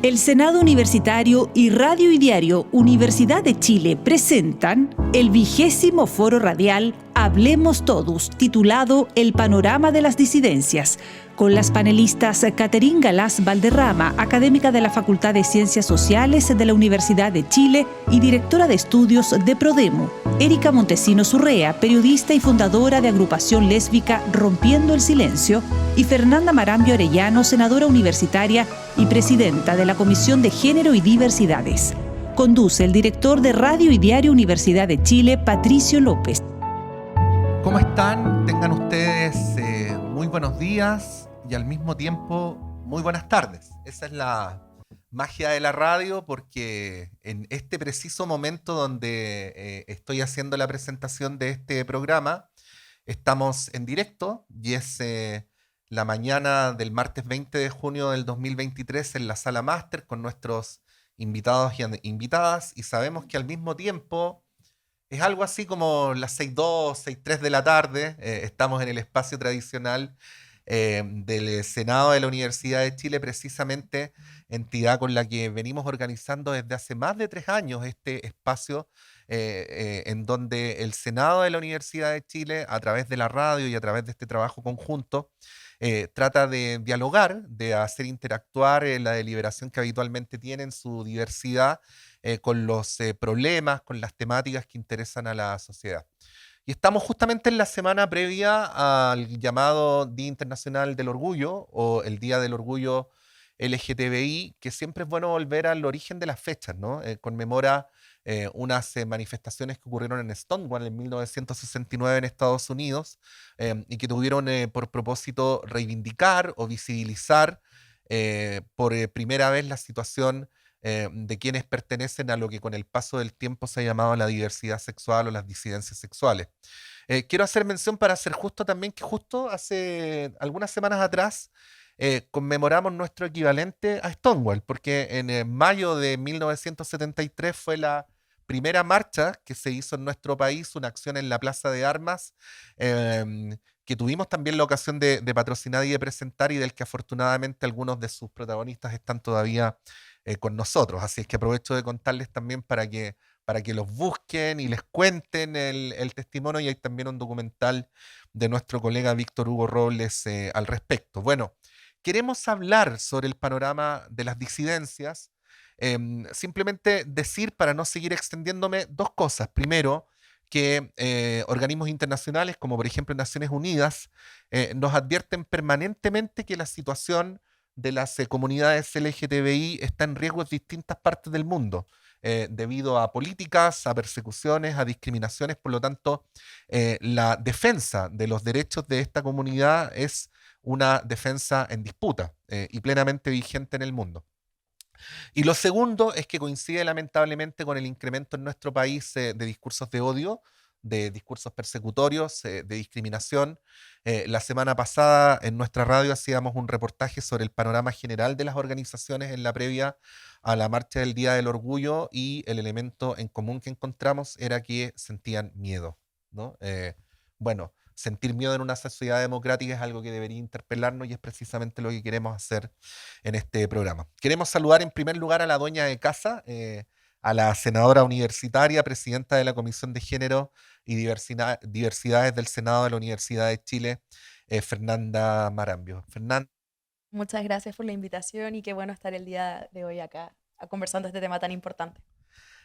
El Senado Universitario y Radio y Diario Universidad de Chile presentan el 20º Foro Radial Hablemos Todos, titulado El Panorama de las Disidencias, con las panelistas Caterín Galás Valderrama, académica de la Facultad de Ciencias Sociales de la Universidad de Chile y directora de estudios de Prodemo; Erika Montesinos Urrea, periodista y fundadora de agrupación lésbica Rompiendo el Silencio; y Fernanda Marambio Arellano, senadora universitaria y presidenta de la Comisión de Género y Diversidades. Conduce el director de Radio y Diario Universidad de Chile, Patricio López. ¿Cómo están? Tengan ustedes muy buenos días y al mismo tiempo muy buenas tardes. Esa es la magia de la radio, porque en este preciso momento donde estoy haciendo la presentación de este programa, estamos en directo y es la mañana del martes 20 de junio del 2023 en la Sala Máster con nuestros invitados y invitadas, y sabemos que al mismo tiempo es algo así como las 6:02, 6:03 de la tarde. Estamos en el espacio tradicional del Senado de la Universidad de Chile, precisamente entidad con la que venimos organizando desde hace más de 3 años este espacio, en donde el Senado de la Universidad de Chile, a través de la radio y a través de este trabajo conjunto, trata de dialogar, de hacer interactuar la deliberación que habitualmente tiene en su diversidad, con los problemas, con las temáticas que interesan a la sociedad. Y estamos justamente en la semana previa al llamado Día Internacional del Orgullo, o el Día del Orgullo LGTBI, que siempre es bueno volver al origen de las fechas, ¿no? Conmemora unas manifestaciones que ocurrieron en Stonewall en 1969 en Estados Unidos, y que tuvieron por propósito reivindicar o visibilizar por primera vez la situación de quienes pertenecen a lo que con el paso del tiempo se ha llamado la diversidad sexual o las disidencias sexuales. Quiero hacer mención, para ser justo también, que justo hace algunas semanas atrás conmemoramos nuestro equivalente a Stonewall, porque en mayo de 1973 fue la primera marcha que se hizo en nuestro país, una acción en la Plaza de Armas, que tuvimos también la ocasión de patrocinar y de presentar, y del que afortunadamente algunos de sus protagonistas están todavía con nosotros. Así es que aprovecho de contarles también para que los busquen y les cuenten el testimonio, y hay también un documental de nuestro colega Víctor Hugo Robles al respecto. Bueno, queremos hablar sobre el panorama de las disidencias. Simplemente decir, para no seguir extendiéndome, 2 cosas. Primero, que organismos internacionales, como por ejemplo Naciones Unidas, nos advierten permanentemente que la situación de las comunidades LGTBI está en riesgo en distintas partes del mundo, debido a políticas, a persecuciones, a discriminaciones. Por lo tanto, la defensa de los derechos de esta comunidad es una defensa en disputa y plenamente vigente en el mundo. Y lo segundo es que coincide lamentablemente con el incremento en nuestro país de discursos de odio, de discursos persecutorios, de discriminación. La semana pasada en nuestra radio hacíamos un reportaje sobre el panorama general de las organizaciones en la previa a la marcha del Día del Orgullo, y el elemento en común que encontramos era que sentían miedo, ¿no? Bueno, sentir miedo en una sociedad democrática es algo que debería interpelarnos, y es precisamente lo que queremos hacer en este programa. Queremos saludar en primer lugar a la dueña de casa, a la senadora universitaria, presidenta de la Comisión de Género y Diversidades del Senado de la Universidad de Chile, Fernanda Marambio. Fernanda. Muchas gracias por la invitación, y qué bueno estar el día de hoy acá conversando este tema tan importante.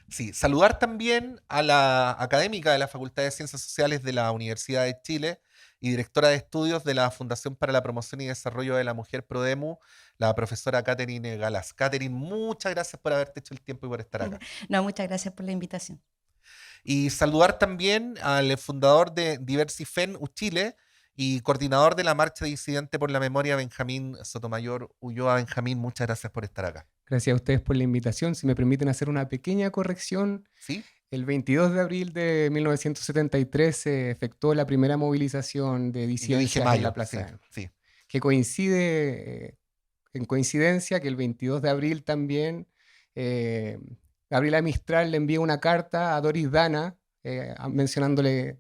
Sí, saludar también a la académica de la Facultad de Ciencias Sociales de la Universidad de Chile y directora de estudios de la Fundación para la Promoción y Desarrollo de la Mujer Prodemu, la profesora Caterín Galás. Caterín, muchas gracias por haberte hecho el tiempo y por estar acá. No, muchas gracias por la invitación. Y saludar también al fundador de Diversifen Chile y coordinador de la Marcha Disidente por la Memoria, Benjamín Sotomayor Ulloa. Benjamín, muchas gracias por estar acá. Gracias a ustedes por la invitación. Si me permiten hacer una pequeña corrección. ¿Sí? El 22 de abril de 1973 se efectuó la primera movilización de disidencias en la Plaza de Armas, sí. Que coincide, en coincidencia, que el 22 de abril también Gabriela Mistral le envía una carta a Doris Dana, mencionándole,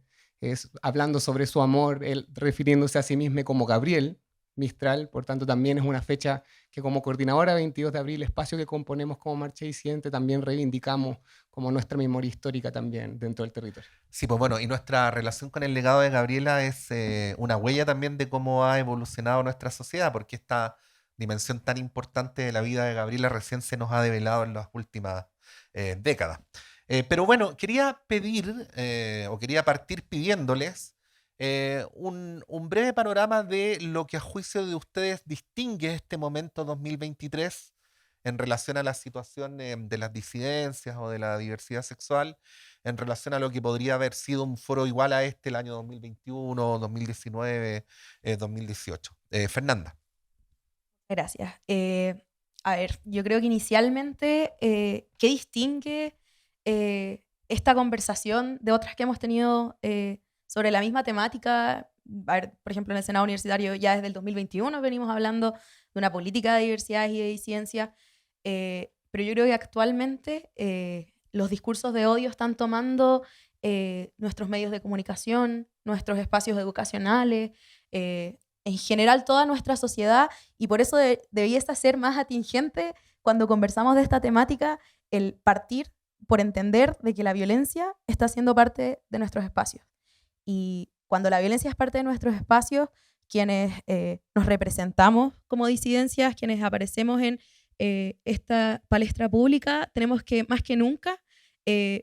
hablando sobre su amor, él refiriéndose a sí mismo como Gabriel, Mistral, por tanto también es una fecha que como coordinadora 22 de abril, espacio que componemos como Marcha Disidente, también reivindicamos como nuestra memoria histórica también dentro del territorio. Sí, pues bueno, y nuestra relación con el legado de Gabriela es una huella también de cómo ha evolucionado nuestra sociedad, porque esta dimensión tan importante de la vida de Gabriela recién se nos ha develado en las últimas décadas. Pero bueno, quería pedir, o quería partir pidiéndoles un breve panorama de lo que a juicio de ustedes distingue este momento 2023 en relación a la situación de las disidencias o de la diversidad sexual, en relación a lo que podría haber sido un foro igual a este el año 2021, 2019, 2018. Fernanda. Gracias. A ver, yo creo que inicialmente, ¿qué distingue esta conversación de otras que hemos tenido sobre la misma temática? A ver, por ejemplo, en el Senado Universitario ya desde el 2021 venimos hablando de una política de diversidad y de disidencia, pero yo creo que actualmente los discursos de odio están tomando nuestros medios de comunicación, nuestros espacios educacionales, en general toda nuestra sociedad, y por eso debiese ser más atingente cuando conversamos de esta temática el partir por entender de que la violencia está siendo parte de nuestros espacios. Y cuando la violencia es parte de nuestros espacios, quienes nos representamos como disidencias, quienes aparecemos en esta palestra pública, tenemos que, más que nunca,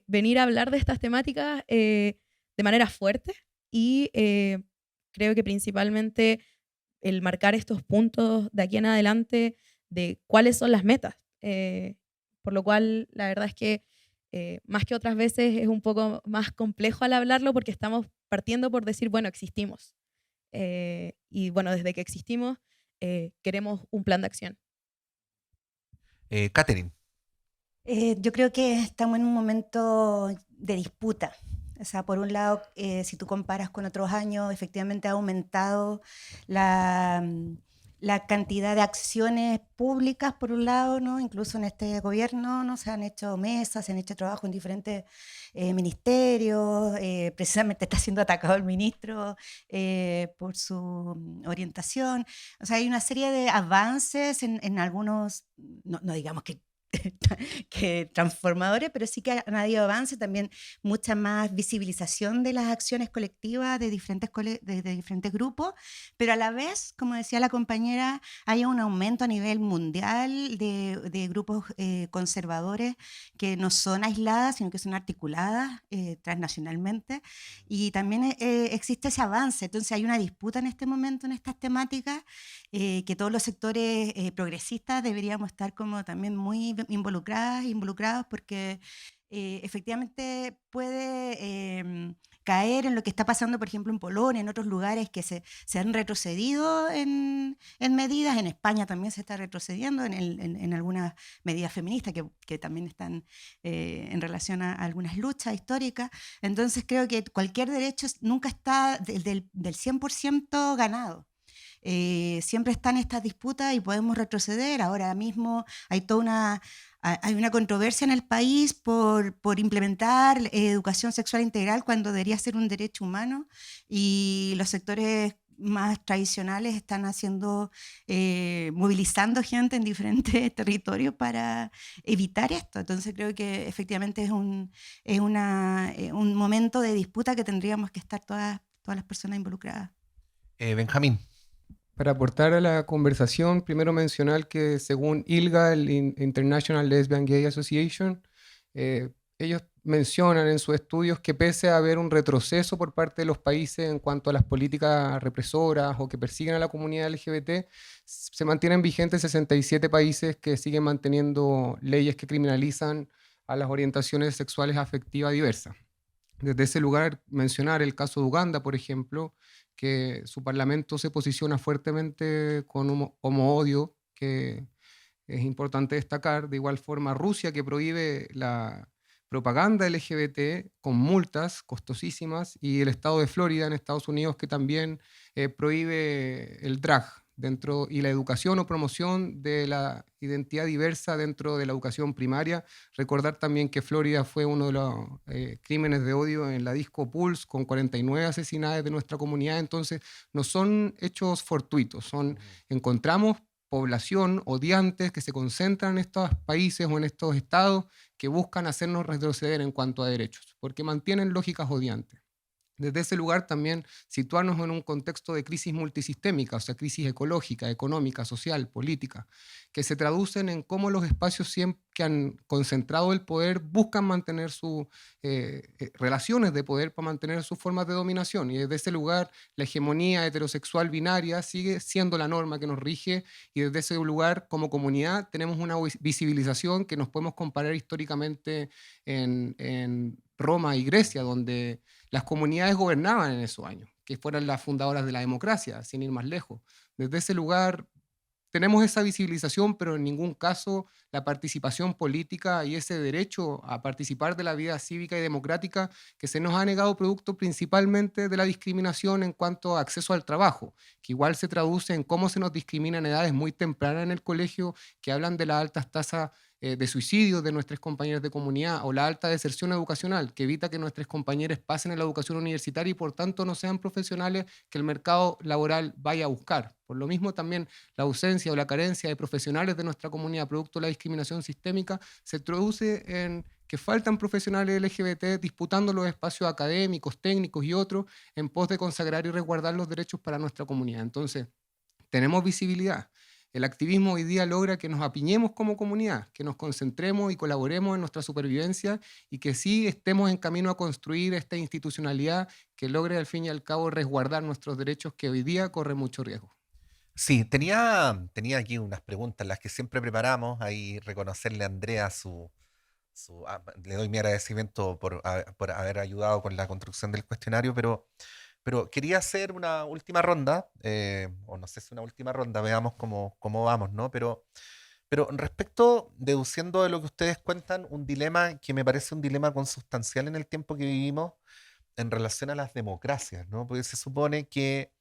venir a hablar de estas temáticas de manera fuerte y creo que principalmente el marcar estos puntos de aquí en adelante de cuáles son las metas. Por lo cual, la verdad es que más que otras veces es un poco más complejo al hablarlo porque estamos partiendo por decir, bueno, existimos. Y bueno, desde que existimos, queremos un plan de acción. Catherine. Yo creo que estamos en un momento de disputa. O sea, por un lado, si tú comparas con otros años, efectivamente ha aumentado la cantidad de acciones públicas, por un lado, ¿no? Incluso en este gobierno, ¿no? Se han hecho mesas, se han hecho trabajo en diferentes ministerios, precisamente está siendo atacado el ministro por su orientación. O sea, hay una serie de avances en algunos, no digamos que transformadores, pero sí que han habido avances, también mucha más visibilización de las acciones colectivas de diferentes grupos, pero a la vez, como decía la compañera, hay un aumento a nivel mundial de grupos conservadores que no son aisladas, sino que son articuladas transnacionalmente, y también existe ese avance. Entonces hay una disputa en este momento en estas temáticas que todos los sectores progresistas deberíamos estar como también muy involucrados porque efectivamente puede caer en lo que está pasando, por ejemplo, en Polonia, en otros lugares que se han retrocedido en medidas. En España también se está retrocediendo en algunas medidas feministas que también están en relación a algunas luchas históricas. Entonces creo que cualquier derecho nunca está del 100% ganado. Siempre están estas disputas y podemos retroceder. Ahora mismo hay hay una controversia en el país por implementar educación sexual integral cuando debería ser un derecho humano, y los sectores más tradicionales están movilizando gente en diferentes territorios para evitar esto. Entonces creo que efectivamente es un momento de disputa que tendríamos que estar todas las personas involucradas. Benjamín. Para aportar a la conversación, primero mencionar que según ILGA, el International Lesbian Gay Association, ellos mencionan en sus estudios que pese a haber un retroceso por parte de los países en cuanto a las políticas represoras o que persiguen a la comunidad LGBT, se mantienen vigentes 67 países que siguen manteniendo leyes que criminalizan a las orientaciones sexuales afectivas diversas. Desde ese lugar, mencionar el caso de Uganda, por ejemplo, que su parlamento se posiciona fuertemente con homo-odio, que es importante destacar. De igual forma, Rusia, que prohíbe la propaganda LGBT con multas costosísimas, y el estado de Florida en Estados Unidos, que también prohíbe el drag y la educación o promoción de la identidad diversa dentro de la educación primaria. Recordar también que Florida fue uno de los crímenes de odio en la disco Pulse, con 49 asesinadas de nuestra comunidad. Entonces, no son hechos fortuitos, encontramos población odiantes que se concentran en estos países o en estos estados que buscan hacernos retroceder en cuanto a derechos, porque mantienen lógicas odiantes. Desde ese lugar también situarnos en un contexto de crisis multisistémica, o sea, crisis ecológica, económica, social, política, que se traducen en cómo los espacios que han concentrado el poder buscan mantener sus relaciones de poder para mantener sus formas de dominación. Y desde ese lugar la hegemonía heterosexual binaria sigue siendo la norma que nos rige, y desde ese lugar como comunidad tenemos una visibilización que nos podemos comparar históricamente en Roma y Grecia, donde las comunidades gobernaban en esos años, que fueran las fundadoras de la democracia, sin ir más lejos. Desde ese lugar tenemos esa visibilización, pero en ningún caso la participación política y ese derecho a participar de la vida cívica y democrática que se nos ha negado producto principalmente de la discriminación en cuanto a acceso al trabajo, que igual se traduce en cómo se nos discrimina en edades muy tempranas en el colegio, que hablan de las altas tasas de suicidio de nuestros compañeros de comunidad, o la alta deserción educacional, que evita que nuestros compañeros pasen en la educación universitaria y por tanto no sean profesionales que el mercado laboral vaya a buscar. Por lo mismo también la ausencia o la carencia de profesionales de nuestra comunidad producto de la discriminación sistémica se traduce en que faltan profesionales LGBT disputando los espacios académicos, técnicos y otros en pos de consagrar y resguardar los derechos para nuestra comunidad. Entonces, tenemos visibilidad. El activismo hoy día logra que nos apiñemos como comunidad, que nos concentremos y colaboremos en nuestra supervivencia y que sí estemos en camino a construir esta institucionalidad que logre al fin y al cabo resguardar nuestros derechos, que hoy día corren mucho riesgo. Sí, tenía aquí unas preguntas, las que siempre preparamos, ahí reconocerle a Andrea le doy mi agradecimiento por haber ayudado con la construcción del cuestionario, pero quería hacer una última ronda, o no sé si una última ronda, veamos cómo vamos, ¿no? Pero respecto, deduciendo de lo que ustedes cuentan, un dilema que me parece un dilema consustancial en el tiempo que vivimos en relación a las democracias, ¿no? Porque se supone que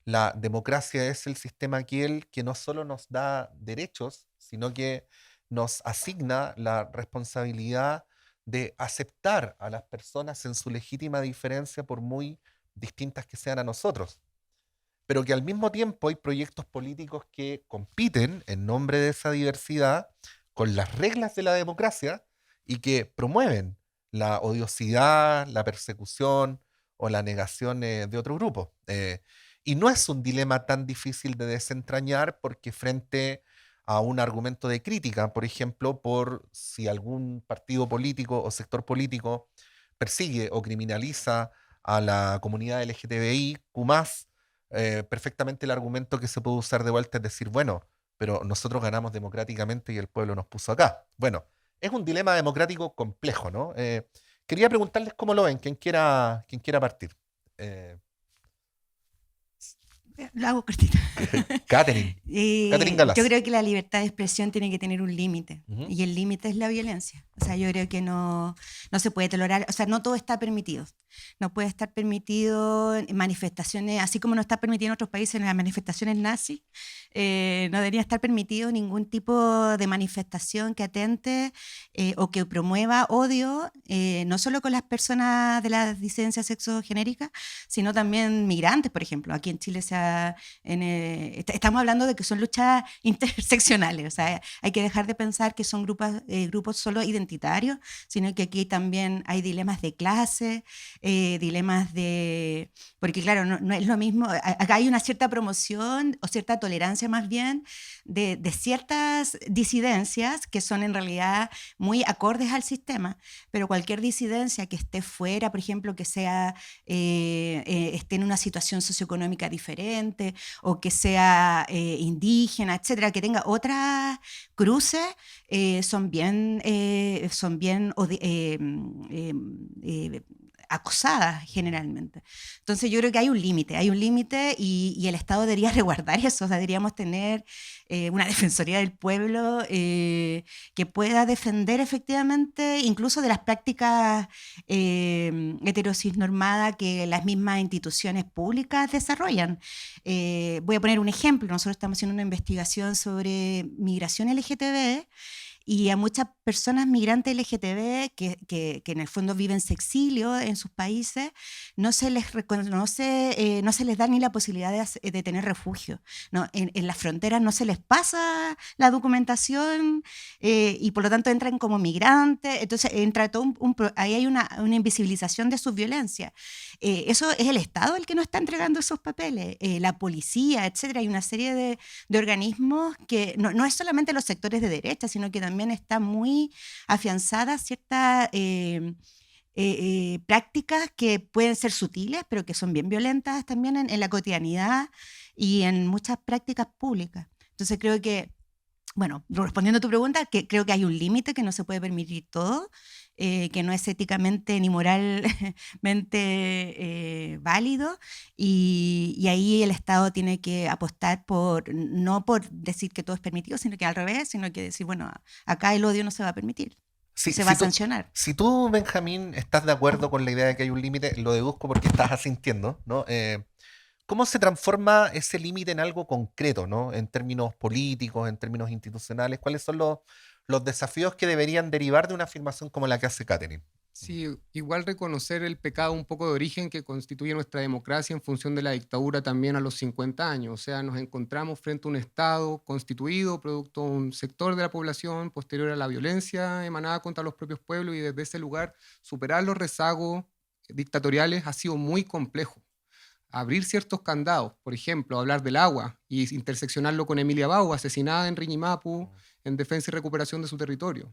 la democracia es el sistema aquel que no solo nos da derechos, sino que nos asigna la responsabilidad de aceptar a las personas en su legítima diferencia, por muy distintas que sean a nosotros, pero que al mismo tiempo hay proyectos políticos que compiten en nombre de esa diversidad con las reglas de la democracia y que promueven la odiosidad, la persecución o la negación de otro grupo. Y no es un dilema tan difícil de desentrañar, porque frente a un argumento de crítica, por ejemplo, por si algún partido político o sector político persigue o criminaliza a la comunidad LGTBIQ+, perfectamente el argumento que se puede usar de vuelta es decir, bueno, pero nosotros ganamos democráticamente y el pueblo nos puso acá. Bueno, es un dilema democrático complejo, ¿no? Quería preguntarles cómo lo ven, quien quiera partir. Lo hago cortita. Catherine Galas. Yo creo que la libertad de expresión tiene que tener un límite, Ujú. y el límite es la violencia. O sea, yo creo que no se puede tolerar, o sea, no todo está permitido. No puede estar permitido en manifestaciones, así como no está permitido en otros países, en las manifestaciones nazis, no debería estar permitido ningún tipo de manifestación que atente o que promueva odio, no solo con las personas de las disidencias sexogenéricas, sino también migrantes, por ejemplo. Aquí en Chile estamos hablando de que son luchas interseccionales, o sea, hay que dejar de pensar que son grupos solo identitarios, sino que aquí también hay dilemas de clase, dilemas de... Porque claro, no es lo mismo, acá hay una cierta promoción o cierta tolerancia más bien de ciertas disidencias que son en realidad muy acordes al sistema, pero cualquier disidencia que esté fuera, por ejemplo, que sea esté en una situación socioeconómica diferente o que sea indígena, etcétera, que tenga otras cruces, son bien acosada generalmente. Entonces yo creo que hay un límite y el Estado debería resguardar eso, o sea, deberíamos tener una Defensoría del Pueblo que pueda defender efectivamente incluso de las prácticas heterosis-normadas que las mismas instituciones públicas desarrollan. Voy a poner un ejemplo, nosotros estamos haciendo una investigación sobre migración LGTB y a muchas personas migrantes LGTB que en el fondo viven sexilio en sus países, no se les reconoce, no se les da ni la posibilidad de tener refugio, ¿no? En las fronteras no se les pasa la documentación y por lo tanto entran como migrantes, entonces entra todo ahí hay una invisibilización de sus violencias. Eso es el Estado el que no está entregando esos papeles, la policía, etcétera. Hay una serie de organismos que no es solamente los sectores de derecha, sino que también está muy afianzada ciertas prácticas que pueden ser sutiles, pero que son bien violentas también en la cotidianidad y en muchas prácticas públicas. Entonces creo que, bueno, respondiendo a tu pregunta, que creo que hay un límite, que no se puede permitir todo, que no es éticamente ni moralmente válido, y ahí el Estado tiene que apostar no por decir que todo es permitido, sino que al revés, sino que decir, bueno, acá el odio no se va a permitir, se va a sancionar. Si tú, Benjamín, estás de acuerdo con la idea de que hay un límite, lo deduzco porque estás asintiendo, ¿no? ¿Cómo se transforma ese límite en algo concreto, ¿no? En términos políticos, en términos institucionales? ¿Cuáles son los desafíos que deberían derivar de una afirmación como la que hace Catherine? Sí, igual reconocer el pecado un poco de origen que constituye nuestra democracia en función de la dictadura también a los 50 años. O sea, nos encontramos frente a un Estado constituido, producto de un sector de la población posterior a la violencia emanada contra los propios pueblos, y desde ese lugar superar los rezagos dictatoriales ha sido muy complejo. Abrir ciertos candados, por ejemplo, hablar del agua y interseccionarlo con Emilia Bau, asesinada en Riñimapu en defensa y recuperación de su territorio.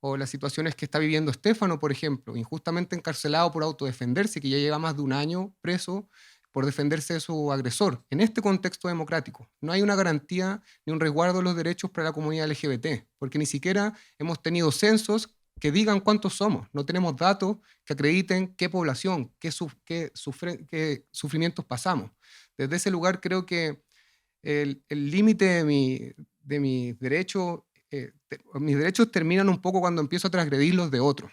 O las situaciones que está viviendo Estéfano, por ejemplo, injustamente encarcelado por autodefenderse, que ya lleva más de un año preso por defenderse de su agresor. En este contexto democrático, no hay una garantía ni un resguardo de los derechos para la comunidad LGBT, porque ni siquiera hemos tenido censos que digan cuántos somos. No tenemos datos que acrediten qué población, qué sufrimientos pasamos. Desde ese lugar creo que el límite de mis derechos terminan un poco cuando empiezo a transgredir los de otros.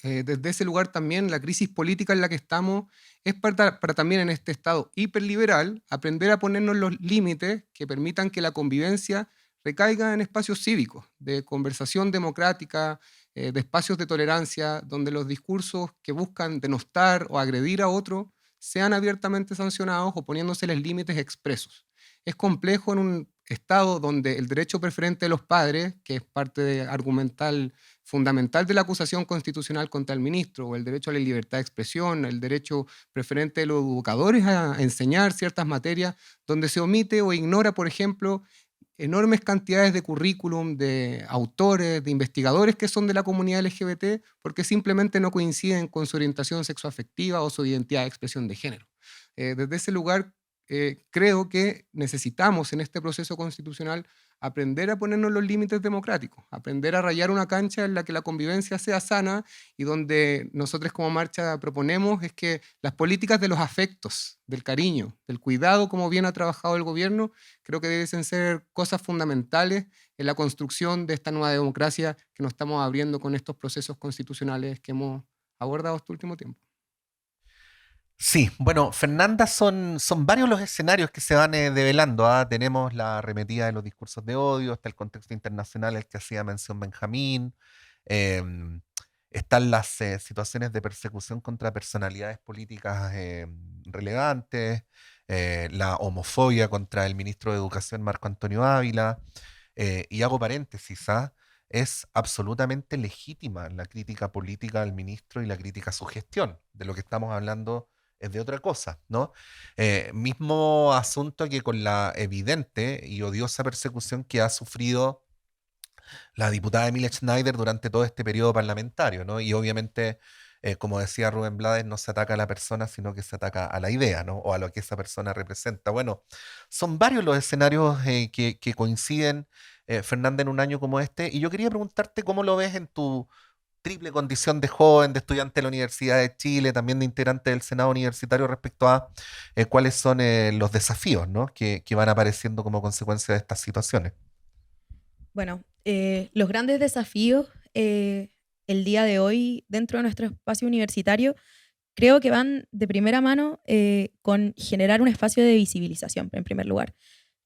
Desde ese lugar también la crisis política en la que estamos es para también en este estado hiperliberal aprender a ponernos los límites que permitan que la convivencia recaiga en espacios cívicos, de conversación democrática, de espacios de tolerancia, donde los discursos que buscan denostar o agredir a otro sean abiertamente sancionados o poniéndoseles límites expresos. Es complejo en un estado donde el derecho preferente de los padres, que es parte argumental fundamental de la acusación constitucional contra el ministro, o el derecho a la libertad de expresión, el derecho preferente de los educadores a enseñar ciertas materias, donde se omite o ignora, por ejemplo, enormes cantidades de currículum, de autores, de investigadores que son de la comunidad LGBT, porque simplemente no coinciden con su orientación sexoafectiva o su identidad de expresión de género. Desde ese lugar, creo que necesitamos en este proceso constitucional aprender a ponernos los límites democráticos, aprender a rayar una cancha en la que la convivencia sea sana, y donde nosotros como Marcha proponemos es que las políticas de los afectos, del cariño, del cuidado, como bien ha trabajado el gobierno, creo que deben ser cosas fundamentales en la construcción de esta nueva democracia que nos estamos abriendo con estos procesos constitucionales que hemos abordado este último tiempo. Sí, bueno, Fernanda, son varios los escenarios que se van develando, ¿ah? Tenemos la arremetida de los discursos de odio, está el contexto internacional al que hacía mención Benjamín, em, están las situaciones de persecución contra personalidades políticas relevantes, la homofobia contra el ministro de Educación Marco Antonio Ávila, y hago paréntesis, ¿ah? Es absolutamente legítima la crítica política al ministro y la crítica a su gestión. De lo que estamos hablando es de otra cosa, ¿no? Mismo asunto que con la evidente y odiosa persecución que ha sufrido la diputada Emilia Schneider durante todo este periodo parlamentario, ¿no? Y obviamente, como decía Rubén Blades, no se ataca a la persona, sino que se ataca a la idea, ¿no? O a lo que esa persona representa. Bueno, son varios los escenarios que coinciden, Fernanda, en un año como este, y yo quería preguntarte cómo lo ves en tu triple condición de joven, de estudiante de la Universidad de Chile, también de integrante del Senado Universitario respecto a cuáles son los desafíos, ¿no? que van apareciendo como consecuencia de estas situaciones. Bueno, los grandes desafíos el día de hoy dentro de nuestro espacio universitario creo que van de primera mano con generar un espacio de visibilización, en primer lugar.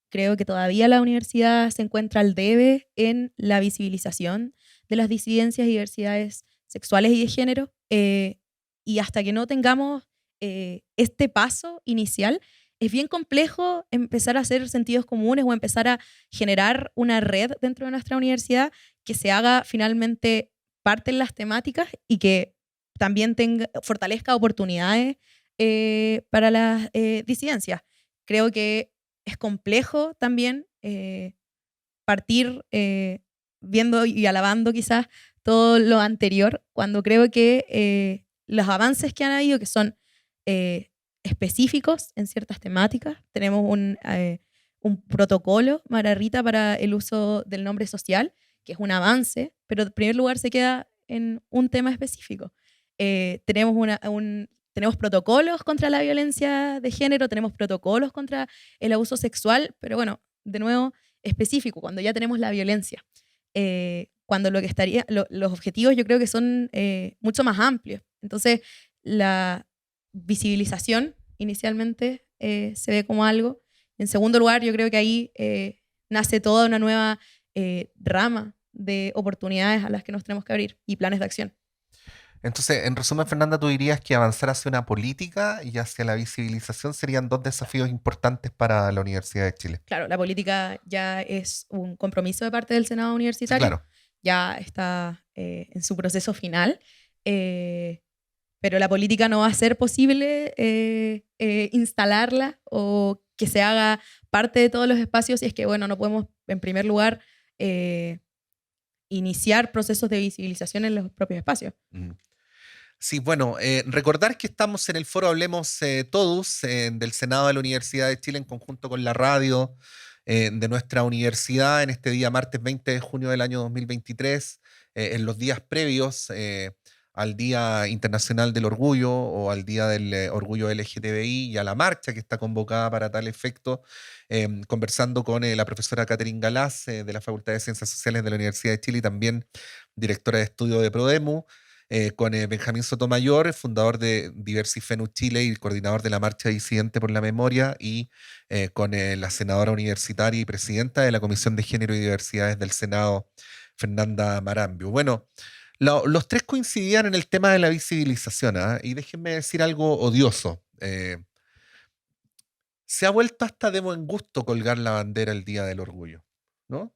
Creo que todavía la universidad se encuentra al debe en la visibilización de las disidencias y diversidades sexuales y de género, y hasta que no tengamos este paso inicial, es bien complejo empezar a hacer sentidos comunes o empezar a generar una red dentro de nuestra universidad que se haga finalmente parte en las temáticas y que también fortalezca oportunidades para las disidencias. Creo que es complejo también partir viendo y alabando quizás todo lo anterior, cuando creo que los avances que han habido, que son específicos en ciertas temáticas, tenemos un protocolo, Mara Rita, para el uso del nombre social, que es un avance, pero en primer lugar se queda en un tema específico. Tenemos protocolos contra la violencia de género, tenemos protocolos contra el abuso sexual, pero bueno, de nuevo, específico, cuando ya tenemos la violencia. Cuando los objetivos yo creo que son mucho más amplios. Entonces, la visibilización inicialmente se ve como algo. En segundo lugar, yo creo que ahí nace toda una nueva rama de oportunidades a las que nos tenemos que abrir y planes de acción. Entonces, en resumen, Fernanda, tú dirías que avanzar hacia una política y hacia la visibilización serían dos desafíos importantes para la Universidad de Chile. Claro, la política ya es un compromiso de parte del Senado Universitario. Sí, claro. Ya está en su proceso final, pero la política no va a ser posible instalarla o que se haga parte de todos los espacios si es que, bueno, no podemos, en primer lugar, iniciar procesos de visibilización en los propios espacios. Sí, bueno, recordar que estamos en el foro Hablemos Todos del Senado de la Universidad de Chile en conjunto con la radio de nuestra universidad en este día martes 20 de junio del año 2023, en los días previos al Día Internacional del Orgullo o al Día del Orgullo LGTBI y a la marcha que está convocada para tal efecto, conversando con la profesora Catherine Galás de la Facultad de Ciencias Sociales de la Universidad de Chile y también directora de estudio de Prodemu, con Benjamín Sotomayor, fundador de Diversifenu Chile y coordinador de la Marcha Disidente por la Memoria, y con la senadora universitaria y presidenta de la Comisión de Género y Diversidades del Senado, Fernanda Marambio. Bueno, los tres coincidían en el tema de la visibilización, y déjenme decir algo odioso. Se ha vuelto hasta de buen gusto colgar la bandera el Día del Orgullo, ¿no?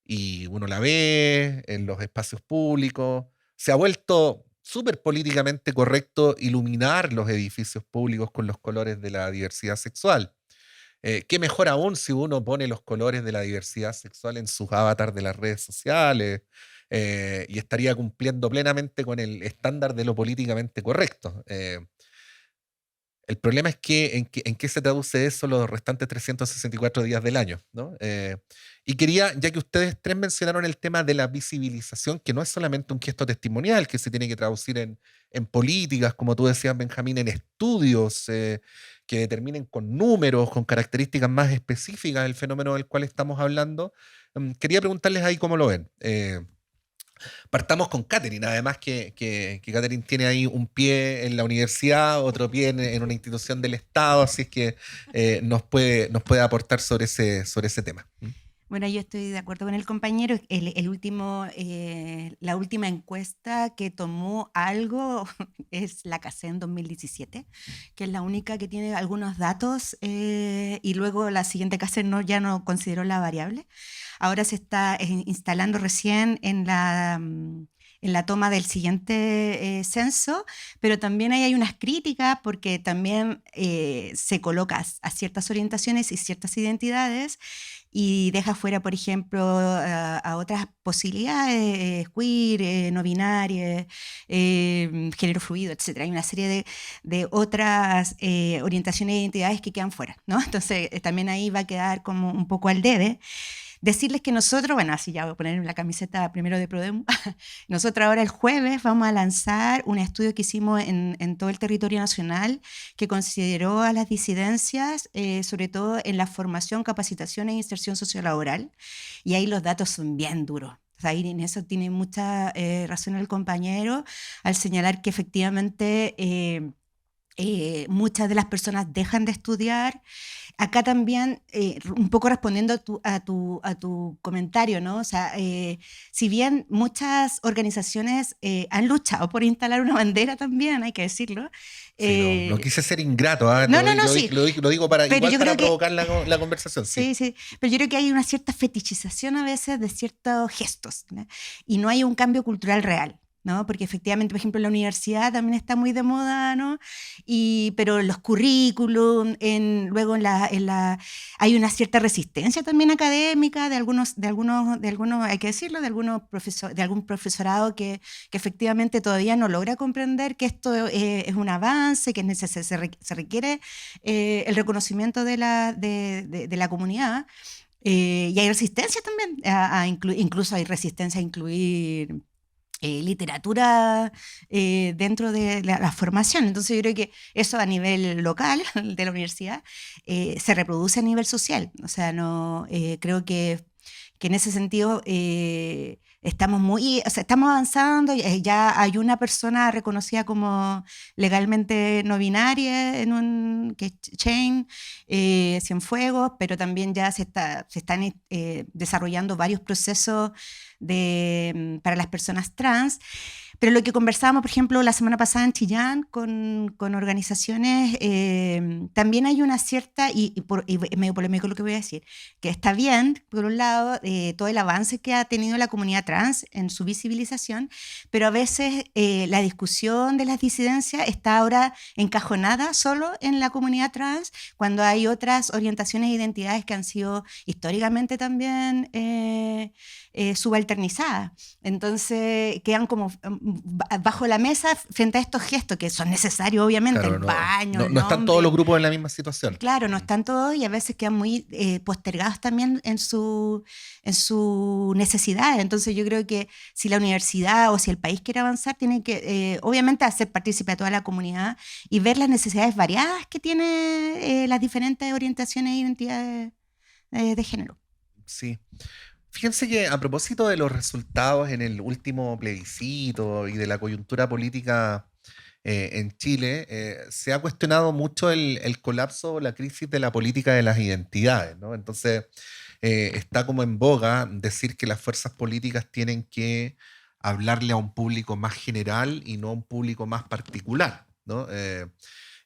Y uno la ve en los espacios públicos. Se ha vuelto súper políticamente correcto iluminar los edificios públicos con los colores de la diversidad sexual. Qué mejor aún si uno pone los colores de la diversidad sexual en sus avatars de las redes sociales, y estaría cumpliendo plenamente con el estándar de lo políticamente correcto. El problema es que en qué se traduce eso los restantes 364 días del año, ¿no? Y quería, ya que ustedes tres mencionaron el tema de la visibilización, que no es solamente un gesto testimonial, que se tiene que traducir en políticas, como tú decías, Benjamín, en estudios que determinen con números, con características más específicas del fenómeno del cual estamos hablando. Quería preguntarles ahí cómo lo ven. Partamos con Catherine, además que Catherine tiene ahí un pie en la universidad, otro pie en una institución del Estado, así es que nos puede aportar sobre ese tema. Bueno, yo estoy de acuerdo con el compañero. La última encuesta que tomó algo es la CACEN 2017, que es la única que tiene algunos datos, y luego la siguiente CACEN ya no consideró la variable. Ahora se está instalando recién en la toma del siguiente censo, pero también ahí hay unas críticas porque también se coloca a ciertas orientaciones y ciertas identidades y deja fuera, por ejemplo, a otras posibilidades, queer, no binarias, género fluido, etc. Hay una serie de otras orientaciones e identidades que quedan fuera, ¿no? Entonces también ahí va a quedar como un poco al debe. decirles que nosotros, bueno, así ya voy a poner la camiseta primero de Prodemu, nosotros ahora el jueves vamos a lanzar un estudio que hicimos en todo el territorio nacional que consideró a las disidencias, sobre todo en la formación, capacitación e inserción sociolaboral, y ahí los datos son bien duros. O sea, ahí en eso tiene mucha razón el compañero al señalar que efectivamente muchas de las personas dejan de estudiar. Acá también, un poco respondiendo a tu comentario, ¿no? O sea, si bien muchas organizaciones han luchado por instalar una bandera también, hay que decirlo. Sí, no quise ser ingrato, ¿eh? Sí. Lo digo para, Pero igual yo para creo provocar la conversación. Sí. Sí, pero yo creo que hay una cierta fetichización a veces de ciertos gestos, ¿no? Y no hay un cambio cultural real, ¿no? Porque efectivamente, por ejemplo, en la universidad también está muy de moda, ¿no? Pero los currículum, luego hay una cierta resistencia también académica de algunos, hay que decirlo, de algún profesorado que efectivamente todavía no logra comprender que esto es un avance, que se requiere el reconocimiento de la comunidad. Y hay resistencia también, incluso hay resistencia a incluir literatura dentro de la formación. Entonces yo creo que eso a nivel local de la universidad se reproduce a nivel social. O sea, no creo que en ese sentido estamos avanzando. Ya hay una persona reconocida como legalmente no binaria que es Chain Cienfuegos, pero también ya se están desarrollando varios procesos para las personas trans. Pero lo que conversábamos, por ejemplo, la semana pasada en Chillán con organizaciones, también hay una cierta, y medio polémico lo que voy a decir, que está bien, por un lado, todo el avance que ha tenido la comunidad trans en su visibilización, pero a veces la discusión de las disidencias está ahora encajonada solo en la comunidad trans, cuando hay otras orientaciones e identidades que han sido históricamente también subalternizadas. Entonces quedan como bajo la mesa frente a estos gestos que son necesarios, obviamente, Claro, el baño, no están todos los grupos en la misma situación. Claro, no están todos y a veces quedan muy postergados también en su necesidad. Entonces yo creo que si la universidad o si el país quiere avanzar, tiene que obviamente hacer partícipe a toda la comunidad y ver las necesidades variadas que tienen las diferentes orientaciones e identidades de género. Sí. Fíjense que a propósito de los resultados en el último plebiscito y de la coyuntura política en Chile, se ha cuestionado mucho el colapso o la crisis de la política de las identidades, ¿no? Entonces, está como en boga decir que las fuerzas políticas tienen que hablarle a un público más general y no a un público más particular, ¿no?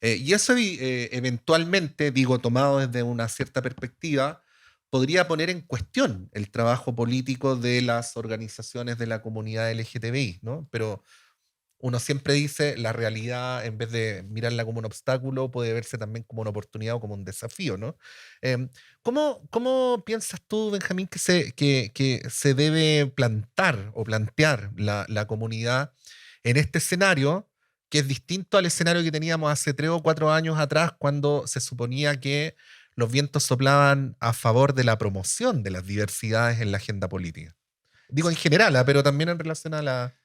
Y eso eventualmente, digo, tomado desde una cierta perspectiva, podría poner en cuestión el trabajo político de las organizaciones de la comunidad LGTBI, ¿no? Pero uno siempre dice, la realidad, en vez de mirarla como un obstáculo, puede verse también como una oportunidad o como un desafío, ¿no? ¿Cómo piensas tú, Benjamín, que se debe plantar o plantear la comunidad en este escenario, que es distinto al escenario que teníamos hace 3 o 4 años atrás, cuando se suponía que los vientos soplaban a favor de la promoción de las diversidades en la agenda política? Digo en general, pero también en relación a la...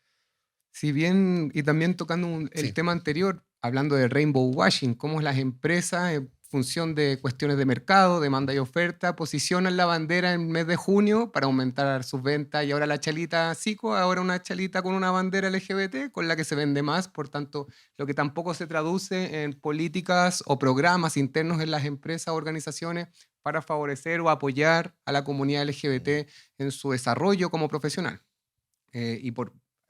Si bien, y también tocando el tema anterior, hablando de rainbow washing, cómo las empresas, en función de cuestiones de mercado, demanda y oferta, posicionan la bandera en el mes de junio para aumentar sus ventas, y ahora la chalita Cico, ahora una chalita con una bandera LGBT con la que se vende más. Por tanto, lo que tampoco se traduce en políticas o programas internos en las empresas o organizaciones para favorecer o apoyar a la comunidad LGBT en su desarrollo como profesional.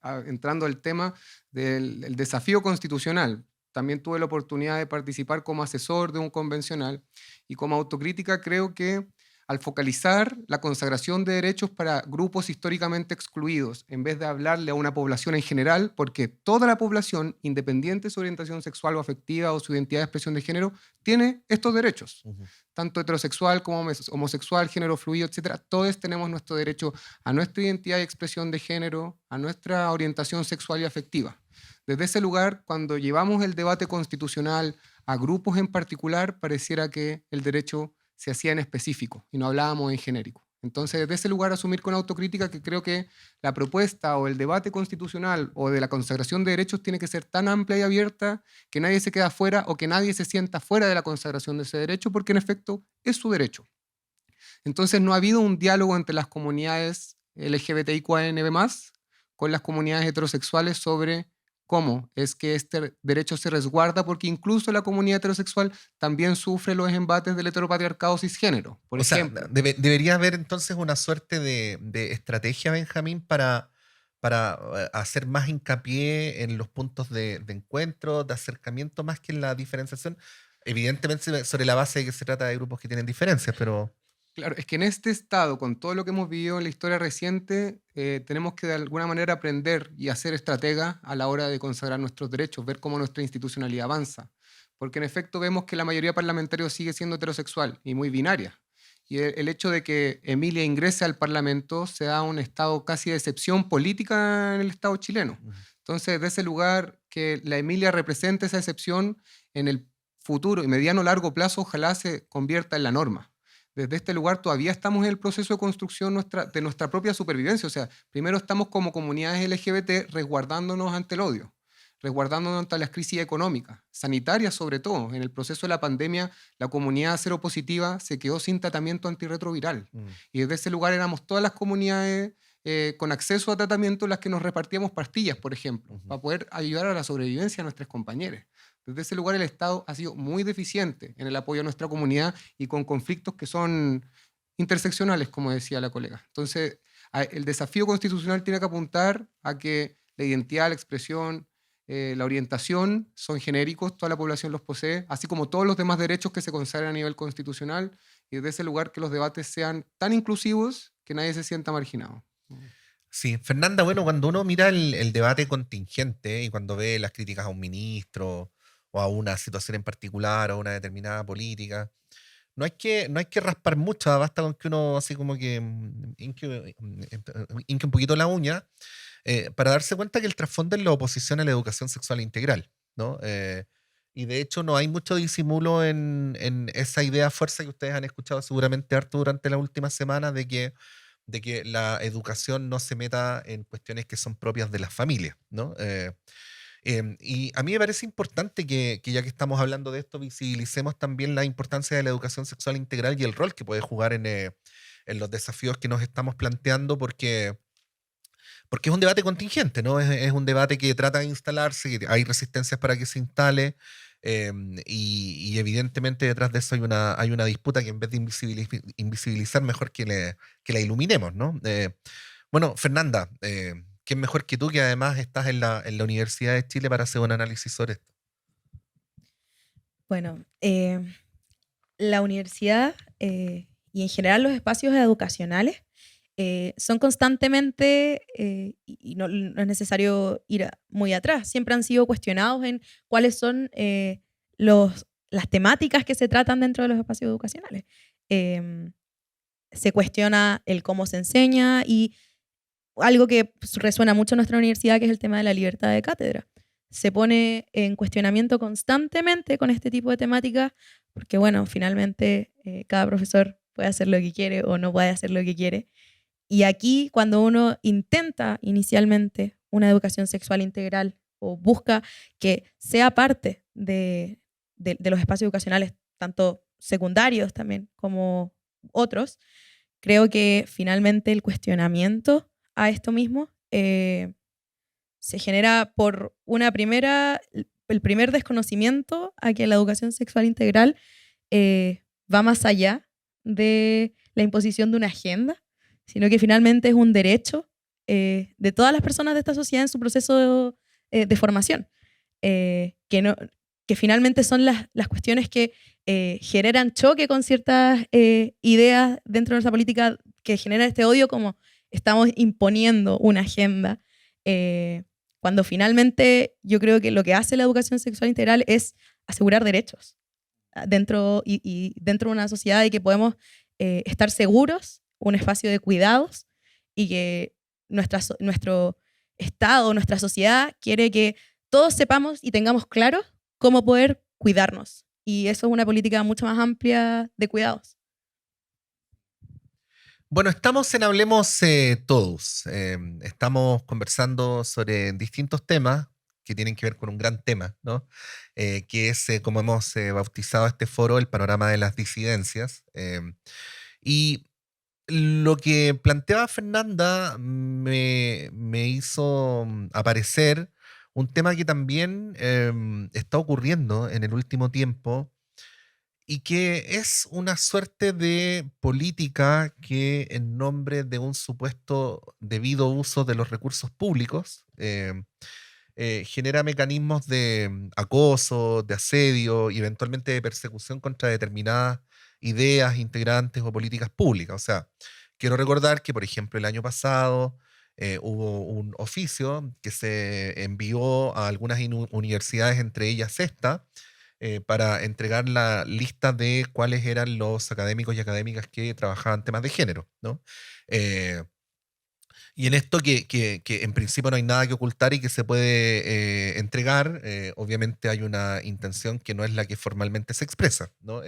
Entrando al tema del desafío constitucional, también tuve la oportunidad de participar como asesor de un convencional, y como autocrítica creo que al focalizar la consagración de derechos para grupos históricamente excluidos, en vez de hablarle a una población en general, porque toda la población, independiente de su orientación sexual o afectiva o su identidad de expresión de género, tiene estos derechos. Tanto heterosexual como homosexual, género fluido, etc. Todos tenemos nuestro derecho a nuestra identidad y expresión de género, a nuestra orientación sexual y afectiva. Desde ese lugar, cuando llevamos el debate constitucional a grupos en particular, pareciera que el derecho se hacía en específico y no hablábamos en genérico. Entonces, desde ese lugar asumir con autocrítica que creo que la propuesta o el debate constitucional o de la consagración de derechos tiene que ser tan amplia y abierta que nadie se queda fuera o que nadie se sienta fuera de la consagración de ese derecho, porque en efecto es su derecho. Entonces, no ha habido un diálogo entre las comunidades LGBTIQANB+, con las comunidades heterosexuales sobre cómo es que este derecho se resguarda, porque incluso la comunidad heterosexual también sufre los embates del heteropatriarcado cisgénero, por ejemplo. Debería haber entonces una suerte de estrategia, Benjamín, para hacer más hincapié en los puntos de encuentro, de acercamiento, más que en la diferenciación. Evidentemente sobre la base de que se trata de grupos que tienen diferencias, pero... Claro, es que en este estado, con todo lo que hemos vivido en la historia reciente, tenemos que de alguna manera aprender y hacer estratega a la hora de consagrar nuestros derechos, ver cómo nuestra institucionalidad avanza. Porque en efecto vemos que la mayoría parlamentaria sigue siendo heterosexual y muy binaria. Y el hecho de que Emilia ingrese al Parlamento se da un estado casi de excepción política en el Estado chileno. Entonces, de ese lugar, que la Emilia represente esa excepción en el futuro y mediano largo plazo, ojalá se convierta en la norma. Desde este lugar todavía estamos en el proceso de construcción de nuestra propia supervivencia. O sea, primero estamos como comunidades LGBT resguardándonos ante el odio, resguardándonos ante las crisis económicas, sanitarias sobre todo. En el proceso de la pandemia, la comunidad seropositiva se quedó sin tratamiento antirretroviral. Y desde ese lugar éramos todas las comunidades con acceso a tratamiento las que nos repartíamos pastillas, por ejemplo, para poder ayudar a la sobrevivencia de nuestros compañeros. Desde ese lugar el Estado ha sido muy deficiente en el apoyo a nuestra comunidad y con conflictos que son interseccionales, como decía la colega. Entonces, el desafío constitucional tiene que apuntar a que la identidad, la expresión, la orientación son genéricos, toda la población los posee, así como todos los demás derechos que se consagran a nivel constitucional, y desde ese lugar que los debates sean tan inclusivos que nadie se sienta marginado. Sí, Fernanda, bueno, cuando uno mira el debate contingente y cuando ve las críticas a un ministro o a una situación en particular o a una determinada política, no hay que raspar mucho, basta con que uno así como que hinque un poquito la uña para darse cuenta que el trasfondo es la oposición a la educación sexual integral, ¿no? Y de hecho no hay mucho disimulo en esa idea fuerza que ustedes han escuchado seguramente harto durante las últimas semanas de que la educación no se meta en cuestiones que son propias de las familias, ¿no? Y a mí me parece importante que ya que estamos hablando de esto, visibilicemos también la importancia de la educación sexual integral y el rol que puede jugar en los desafíos que nos estamos planteando, porque es un debate contingente, ¿no? Es un debate que trata de instalarse, que hay resistencias para que se instale, y evidentemente detrás de eso hay una disputa que en vez de invisibilizar, mejor que la iluminemos, ¿no? Bueno, Fernanda, ¿quién mejor que tú, que además estás en la Universidad de Chile, para hacer un análisis sobre esto? Bueno, la universidad y en general los espacios educacionales son constantemente, y no es necesario ir muy atrás, siempre han sido cuestionados en cuáles son las temáticas que se tratan dentro de los espacios educacionales. Se cuestiona el cómo se enseña y algo que resuena mucho en nuestra universidad, que es el tema de la libertad de cátedra. Se pone en cuestionamiento constantemente con este tipo de temáticas, porque bueno, finalmente cada profesor puede hacer lo que quiere o no puede hacer lo que quiere. Y aquí, cuando uno intenta inicialmente una educación sexual integral o busca que sea parte de los espacios educacionales, tanto secundarios también como otros, creo que finalmente el cuestionamiento a esto mismo se genera por el primer desconocimiento a que la educación sexual integral va más allá de la imposición de una agenda, sino que finalmente es un derecho de todas las personas de esta sociedad en su proceso de formación, que finalmente son las cuestiones que generan choque con ciertas ideas dentro de nuestra política, que generan este odio como estamos imponiendo una agenda, cuando finalmente yo creo que lo que hace la educación sexual integral es asegurar derechos dentro de una sociedad, y que podemos estar seguros, un espacio de cuidados, y que nuestro Estado, nuestra sociedad quiere que todos sepamos y tengamos claro cómo poder cuidarnos. Y eso es una política mucho más amplia de cuidados. Bueno, estamos en Hablemos Todos. Estamos conversando sobre distintos temas que tienen que ver con un gran tema, ¿no? Que es, como hemos bautizado este foro, el panorama de las disidencias. Y lo que planteaba Fernanda me hizo aparecer un tema que también está ocurriendo en el último tiempo y que es una suerte de política que en nombre de un supuesto debido uso de los recursos públicos genera mecanismos de acoso, de asedio y eventualmente de persecución contra determinadas ideas, integrantes o políticas públicas. O sea, quiero recordar que, por ejemplo, el año pasado hubo un oficio que se envió a algunas universidades, entre ellas esta, para entregar la lista de cuáles eran los académicos y académicas que trabajaban temas de género, ¿no? Eh, y en esto que en principio no hay nada que ocultar y que se puede entregar, obviamente hay una intención que no es la que formalmente se expresa, ¿no?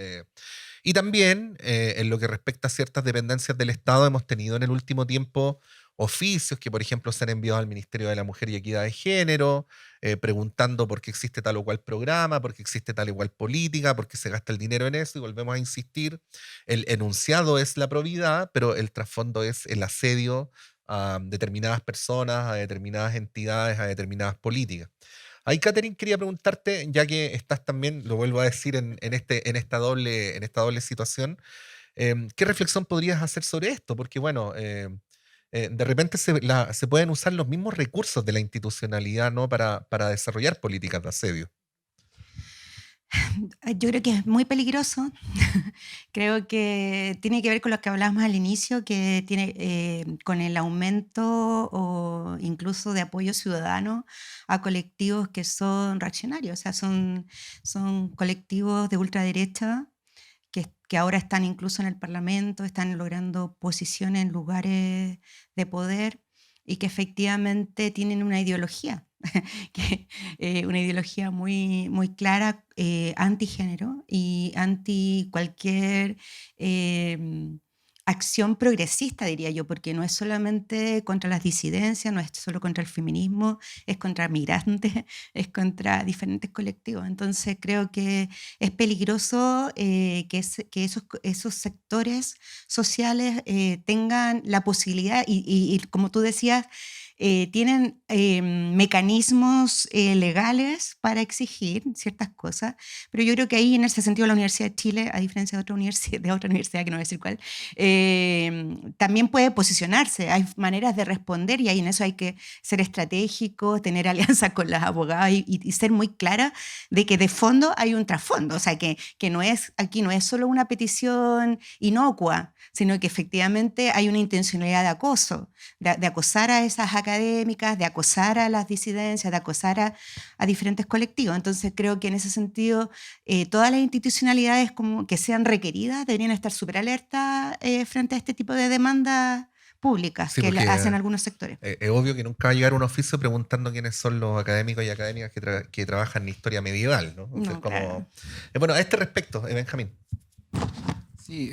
Y también en lo que respecta a ciertas dependencias del Estado, hemos tenido en el último tiempo oficios que, por ejemplo, se han enviado al Ministerio de la Mujer y Equidad de Género, preguntando por qué existe tal o cual programa, por qué existe tal o cual política, por qué se gasta el dinero en eso, y volvemos a insistir, el enunciado es la probidad, pero el trasfondo es el asedio a determinadas personas, a determinadas entidades, a determinadas políticas. Ahí, Catherine, quería preguntarte, ya que estás también, lo vuelvo a decir, en esta doble situación, ¿qué reflexión podrías hacer sobre esto? Porque, bueno, de repente se pueden usar los mismos recursos de la institucionalidad, ¿no? Para desarrollar políticas de asedio. Yo creo que es muy peligroso. Creo que tiene que ver con lo que hablábamos al inicio, que tiene con el aumento o incluso de apoyo ciudadano a colectivos que son reaccionarios, o sea, son colectivos de ultraderecha que ahora están incluso en el Parlamento, están logrando posiciones en lugares de poder y que efectivamente tienen una ideología, una ideología muy, muy clara, antigénero y anti cualquier acción progresista, diría yo, porque no es solamente contra las disidencias, no es solo contra el feminismo, es contra migrantes, es contra diferentes colectivos. Entonces creo que es peligroso que esos sectores sociales tengan la posibilidad y como tú decías, tienen mecanismos legales para exigir ciertas cosas, pero yo creo que ahí en ese sentido la Universidad de Chile, a diferencia de otra universidad que no voy a decir cuál, también puede posicionarse, hay maneras de responder y ahí en eso hay que ser estratégico, tener alianza con las abogadas y ser muy clara de que de fondo hay un trasfondo, o sea, que aquí no es solo una petición inocua, sino que efectivamente hay una intencionalidad de acoso, de acosar a esas académicas, de acosar a las disidencias, de acosar a diferentes colectivos. Entonces creo que en ese sentido todas las institucionalidades como que sean requeridas deberían estar súper alertas frente a este tipo de demandas públicas Sí, que porque hacen algunos sectores. es obvio que nunca va a llegar un oficio preguntando quiénes son los académicos y académicas que trabajan en historia medieval, ¿no? Entonces, No, claro. Bueno, a este respecto, Benjamín. Sí,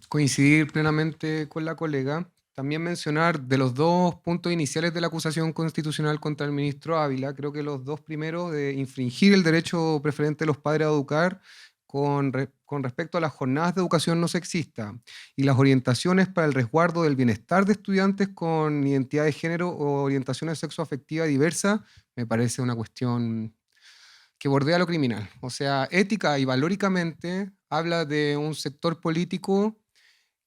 coincidir plenamente con la colega. También mencionar de los dos puntos iniciales de la acusación constitucional contra el ministro Ávila, creo que los dos primeros de infringir el derecho preferente de los padres a educar con respecto a las jornadas de educación no sexista y las orientaciones para el resguardo del bienestar de estudiantes con identidad de género o orientaciones sexoafectiva diversa, me parece una cuestión que bordea lo criminal. O sea, ética y valóricamente habla de un sector político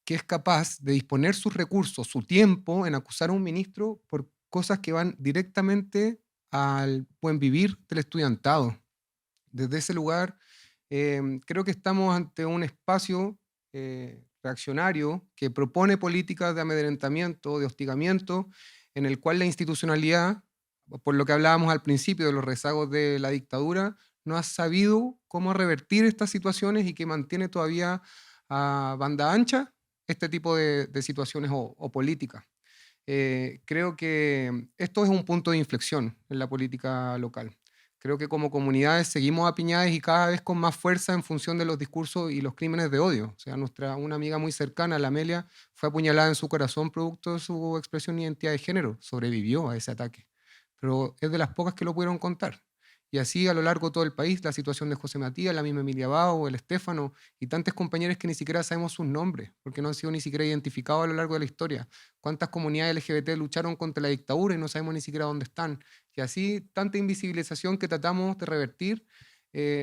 que es capaz de disponer sus recursos, su tiempo en acusar a un ministro por cosas que van directamente al buen vivir del estudiantado. Desde ese lugar, creo que estamos ante un espacio reaccionario que propone políticas de amedrentamiento, de hostigamiento, en el cual la institucionalidad, por lo que hablábamos al principio de los rezagos de la dictadura, no ha sabido cómo revertir estas situaciones y que mantiene todavía a banda ancha este tipo de situaciones o políticas. Creo que esto es un punto de inflexión en la política local. Creo que como comunidades seguimos apiñadas y cada vez con más fuerza en función de los discursos y los crímenes de odio. O sea, una amiga muy cercana, la Amelia, fue apuñalada en su corazón producto de su expresión y identidad de género. Sobrevivió a ese ataque. Pero es de las pocas que lo pudieron contar. Y así a lo largo de todo el país, la situación de José Matías, la misma Emilia Bao, el Estéfano y tantos compañeros que ni siquiera sabemos sus nombres, porque no han sido ni siquiera identificados a lo largo de la historia. ¿Cuántas comunidades LGBT lucharon contra la dictadura y no sabemos ni siquiera dónde están? Y así tanta invisibilización que tratamos de revertir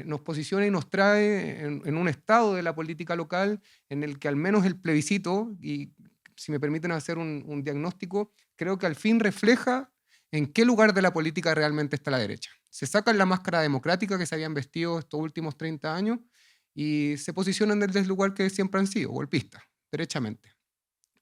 nos posiciona y nos trae en un estado de la política local en el que al menos el plebiscito, y si me permiten hacer un diagnóstico, creo que al fin refleja en qué lugar de la política realmente está la derecha. Se sacan la máscara democrática que se habían vestido estos últimos 30 años y se posicionan desde el lugar que siempre han sido, golpistas, derechamente.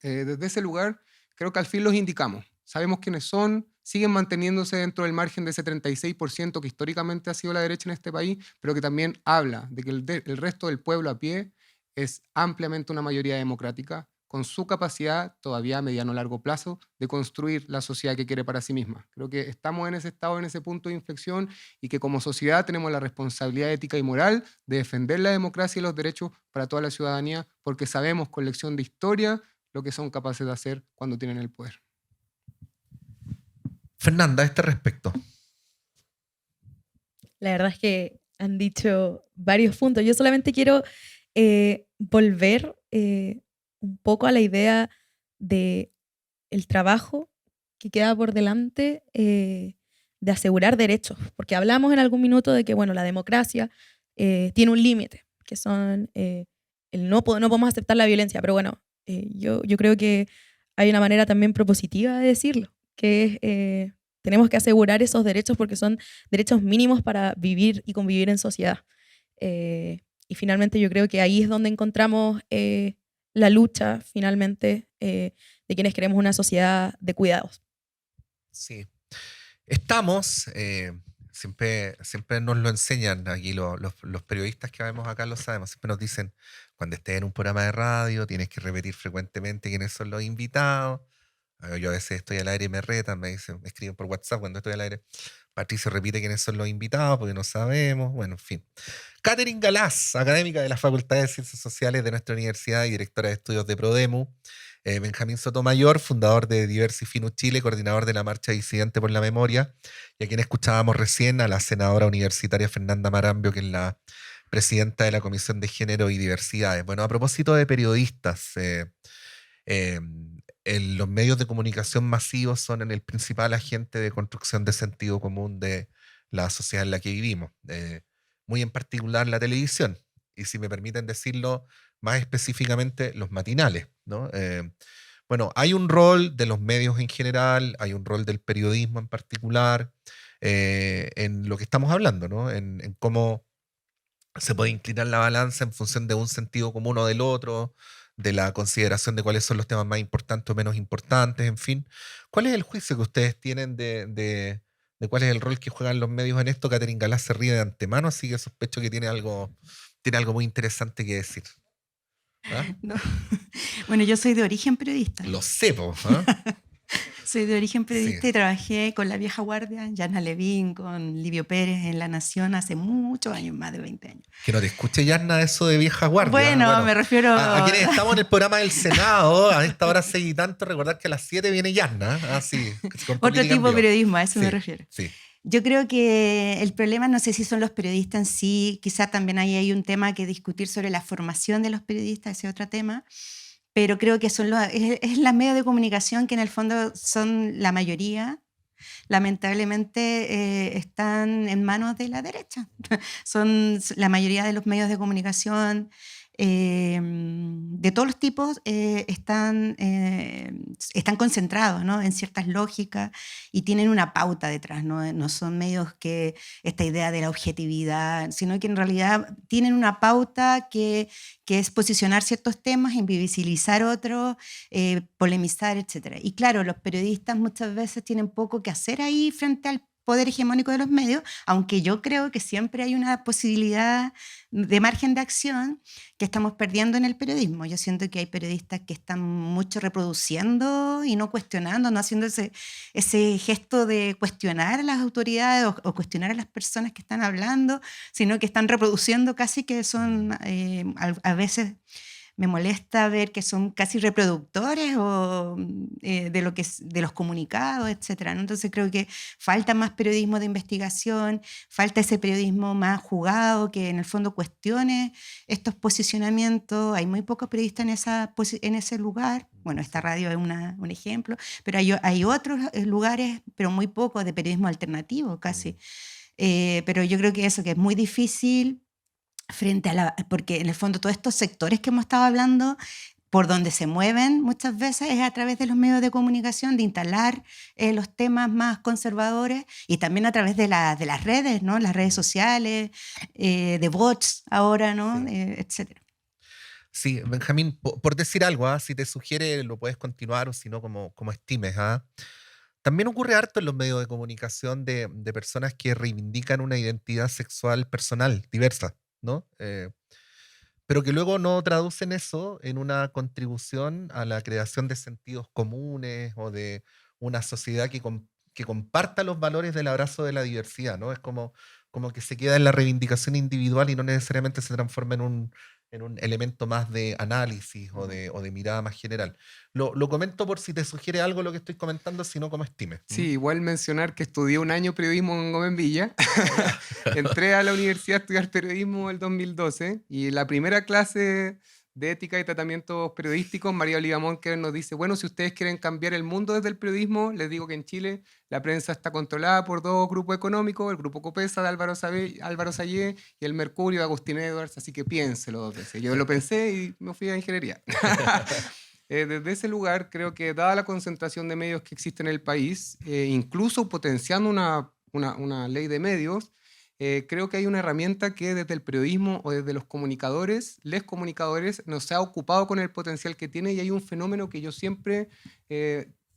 Desde ese lugar creo que al fin los indicamos. Sabemos quiénes son, siguen manteniéndose dentro del margen de ese 36% que históricamente ha sido la derecha en este país, pero que también habla de que el resto del pueblo a pie es ampliamente una mayoría democrática, con su capacidad, todavía a mediano o largo plazo, de construir la sociedad que quiere para sí misma. Creo que estamos en ese estado, en ese punto de inflexión, y que como sociedad tenemos la responsabilidad ética y moral de defender la democracia y los derechos para toda la ciudadanía, porque sabemos con lección de historia lo que son capaces de hacer cuando tienen el poder. Fernanda, a este respecto. La verdad es que han dicho varios puntos. Yo solamente quiero volver un poco a la idea de el trabajo que queda por delante de asegurar derechos, porque hablamos en algún minuto de que, bueno, la democracia tiene un límite, que son no podemos aceptar la violencia, pero bueno, yo creo que hay una manera también propositiva de decirlo, que es tenemos que asegurar esos derechos porque son derechos mínimos para vivir y convivir en sociedad. Y finalmente yo creo que ahí es donde encontramos la lucha, finalmente, de quienes queremos una sociedad de cuidados. Sí. Estamos, siempre nos lo enseñan aquí los periodistas que vemos acá, lo sabemos, siempre nos dicen, cuando estés en un programa de radio, tienes que repetir frecuentemente quiénes son los invitados. Yo a veces estoy al aire y me retan, me escriben por WhatsApp cuando estoy al aire. Patricio repite quiénes son los invitados porque no sabemos. Bueno, en fin. Catherine Galás, académica de la Facultad de Ciencias Sociales de nuestra universidad y directora de estudios de Prodemu. Benjamín Sotomayor, fundador de Diversifinu Chile, coordinador de la Marcha Disidente por la Memoria. Y a quien escuchábamos recién, a la senadora universitaria Fernanda Marambio, que es la presidenta de la Comisión de Género y Diversidades. Bueno, a propósito de periodistas, los medios de comunicación masivos son el principal agente de construcción de sentido común de la sociedad en la que vivimos, muy en particular la televisión, y si me permiten decirlo más específicamente, los matinales, ¿no? Bueno, hay un rol de los medios en general, hay un rol del periodismo en particular, en lo que estamos hablando, ¿no? En cómo se puede inclinar la balanza en función de un sentido común o del otro, de la consideración de cuáles son los temas más importantes o menos importantes, en fin. ¿Cuál es el juicio que ustedes tienen de cuál es el rol que juegan los medios en esto? Catherine Galás se ríe de antemano, así que sospecho que tiene algo muy interesante que decir. ¿Ah? No. Bueno, yo soy de origen periodista. Lo sé, ¿ah? Soy de origen periodista, Sí. y trabajé con la vieja guardia, Yana Levín, con Livio Pérez en La Nación hace muchos años, más de 20 años. Que no te escuche Yarna eso de vieja guardia. Bueno, me refiero a quienes estamos en el programa del Senado, a esta hora 6 y tanto, recordar que a las 7 viene Yarna. Sí, otro tipo de periodismo, a eso me refiero. Sí. Yo creo que el problema, no sé si son los periodistas en sí, quizá también ahí hay un tema que discutir sobre la formación de los periodistas, ese es otro tema, pero creo que es la medios de comunicación que en el fondo son la mayoría, lamentablemente están en manos de la derecha. Son la mayoría de los medios de comunicación de todos los tipos están concentrados, ¿no?, en ciertas lógicas y tienen una pauta detrás, ¿no? No son medios que esta idea de la objetividad, sino que en realidad tienen una pauta que es posicionar ciertos temas, invisibilizar otros, polemizar, etc. Y claro, los periodistas muchas veces tienen poco que hacer ahí frente poder hegemónico de los medios, aunque yo creo que siempre hay una posibilidad de margen de acción que estamos perdiendo en el periodismo. Yo siento que hay periodistas que están mucho reproduciendo y no cuestionando, no haciendo ese gesto de cuestionar a las autoridades o cuestionar a las personas que están hablando, sino que están reproduciendo casi que son a veces... Me molesta ver que son casi reproductores de los comunicados, etcétera, ¿no? Entonces creo que falta más periodismo de investigación, falta ese periodismo más jugado que en el fondo cuestione estos posicionamientos. Hay muy pocos periodistas en ese lugar. Bueno, esta radio es un ejemplo, pero hay otros lugares, pero muy pocos, de periodismo alternativo casi. Pero yo creo que eso, que es muy difícil porque en el fondo todos estos sectores que hemos estado hablando, por donde se mueven muchas veces es a través de los medios de comunicación, de instalar los temas más conservadores y también a través de las redes, ¿no? Las redes sociales, de bots ahora, ¿no? Sí. Etcétera. Sí, Benjamín, por decir algo, si te sugiere lo puedes continuar o si no, como estimes. También ocurre harto en los medios de comunicación de personas que reivindican una identidad sexual personal diversa, ¿no? Pero que luego no traducen eso en una contribución a la creación de sentidos comunes o de una sociedad que comparta los valores del abrazo de la diversidad, ¿no? Es como que se queda en la reivindicación individual y no necesariamente se transforma en un elemento más de análisis o de mirada más general. Lo comento por si te sugiere algo lo que estoy comentando, sino como estimes. Sí, igual mencionar que estudié un año periodismo en Gómez Villa. Entré a la universidad a estudiar periodismo el 2012 y la primera clase de ética y tratamientos periodísticos, María Oliva Monker nos dice, bueno, si ustedes quieren cambiar el mundo desde el periodismo, les digo que en Chile la prensa está controlada por dos grupos económicos, el grupo Copesa de Álvaro Sayé y el Mercurio de Agustín Edwards, así que piénselo dos veces. Yo lo pensé y me fui a ingeniería. Desde ese lugar, creo que dada la concentración de medios que existe en el país, incluso potenciando una ley de medios, creo que hay una herramienta que desde el periodismo o desde los comunicadores, les comunicadores, nos ha ocupado con el potencial que tiene y hay un fenómeno que yo siempre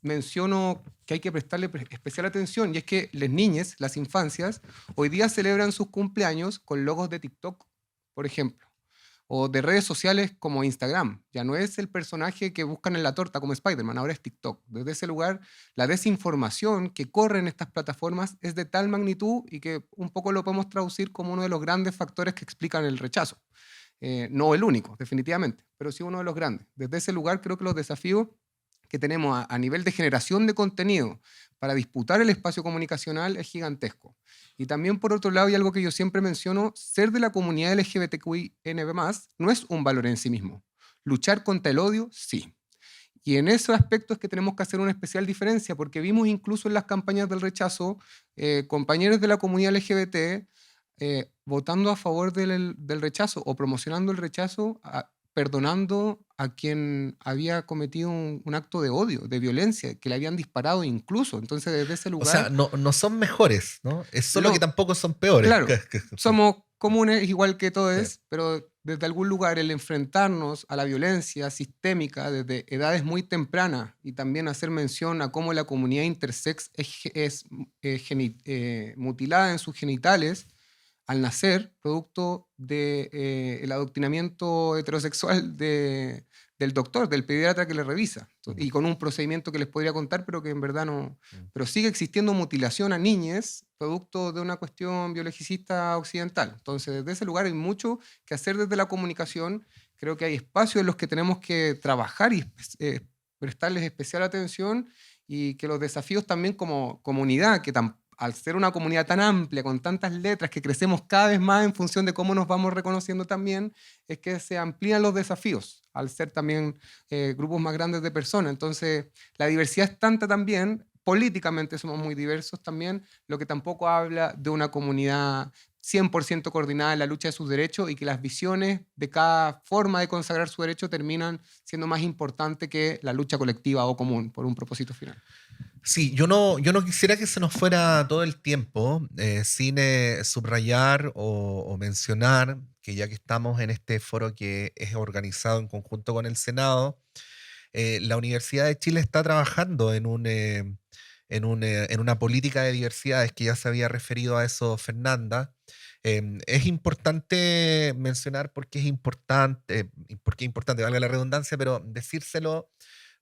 menciono que hay que prestarle especial atención y es que las niñas, las infancias, hoy día celebran sus cumpleaños con logos de TikTok, por ejemplo, o de redes sociales como Instagram. Ya no es el personaje que buscan en la torta como Spider-Man, ahora es TikTok. Desde ese lugar, la desinformación que corre en estas plataformas es de tal magnitud y que un poco lo podemos traducir como uno de los grandes factores que explican el rechazo. No el único, definitivamente, pero sí uno de los grandes. Desde ese lugar creo que los desafíos que tenemos a nivel de generación de contenido para disputar el espacio comunicacional es gigantesco. Y también, por otro lado, y algo que yo siempre menciono, ser de la comunidad LGBTQINB+, no es un valor en sí mismo. Luchar contra el odio, sí. Y en esos aspectos es que tenemos que hacer una especial diferencia, porque vimos incluso en las campañas del rechazo, compañeros de la comunidad LGBT votando a favor del rechazo o promocionando el rechazo, perdonando a quien había cometido un acto de odio, de violencia, que le habían disparado incluso. Entonces, desde ese lugar... O sea, no son mejores, ¿no? Es solo que tampoco son peores. Claro, somos comunes igual que todos, sí. Pero desde algún lugar el enfrentarnos a la violencia sistémica desde edades muy tempranas y también hacer mención a cómo la comunidad intersex es mutilada en sus genitales al nacer, producto del adoctrinamiento heterosexual del doctor, del pediatra que le revisa, y con un procedimiento que les podría contar, pero que en verdad no... Pero sigue existiendo mutilación a niñas, producto de una cuestión biologicista occidental. Entonces, desde ese lugar hay mucho que hacer desde la comunicación. Creo que hay espacios en los que tenemos que trabajar y prestarles especial atención, y que los desafíos también como comunidad, que al ser una comunidad tan amplia, con tantas letras, que crecemos cada vez más en función de cómo nos vamos reconociendo también, es que se amplían los desafíos, al ser también grupos más grandes de personas. Entonces, la diversidad es tanta también, políticamente somos muy diversos también, lo que tampoco habla de una comunidad 100% coordinada en la lucha de sus derechos, y que las visiones de cada forma de consagrar su derecho terminan siendo más importantes que la lucha colectiva o común por un propósito final. Sí, yo no quisiera que se nos fuera todo el tiempo sin subrayar o mencionar que ya que estamos en este foro que es organizado en conjunto con el Senado, la Universidad de Chile está trabajando en en una política de diversidades, que ya se había referido a eso Fernanda. Es importante mencionar porque es importante, valga la redundancia, pero decírselo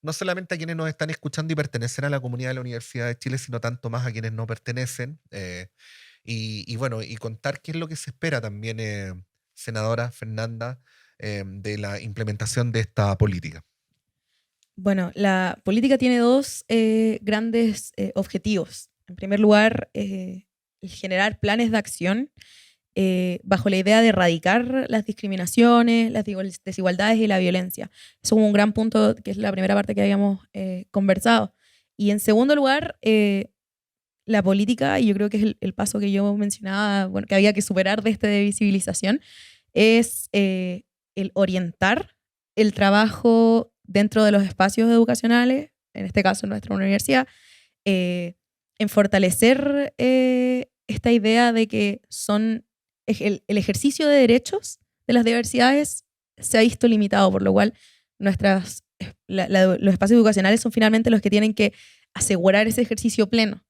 no solamente a quienes nos están escuchando y pertenecen a la comunidad de la Universidad de Chile, sino tanto más a quienes no pertenecen. Y bueno, y contar qué es lo que se espera también, senadora Fernanda, de la implementación de esta política. Bueno, la política tiene dos grandes objetivos. En primer lugar, generar planes de acción bajo la idea de erradicar las discriminaciones, las desigualdades y la violencia. Eso es un gran punto, que es la primera parte que habíamos conversado. Y en segundo lugar, la política, y yo creo que es el paso que yo mencionaba, bueno, que había que superar de visibilización, es el orientar el trabajo dentro de los espacios educacionales, en este caso en nuestra universidad, en fortalecer esta idea de que el ejercicio de derechos de las diversidades se ha visto limitado, por lo cual los espacios educacionales son finalmente los que tienen que asegurar ese ejercicio pleno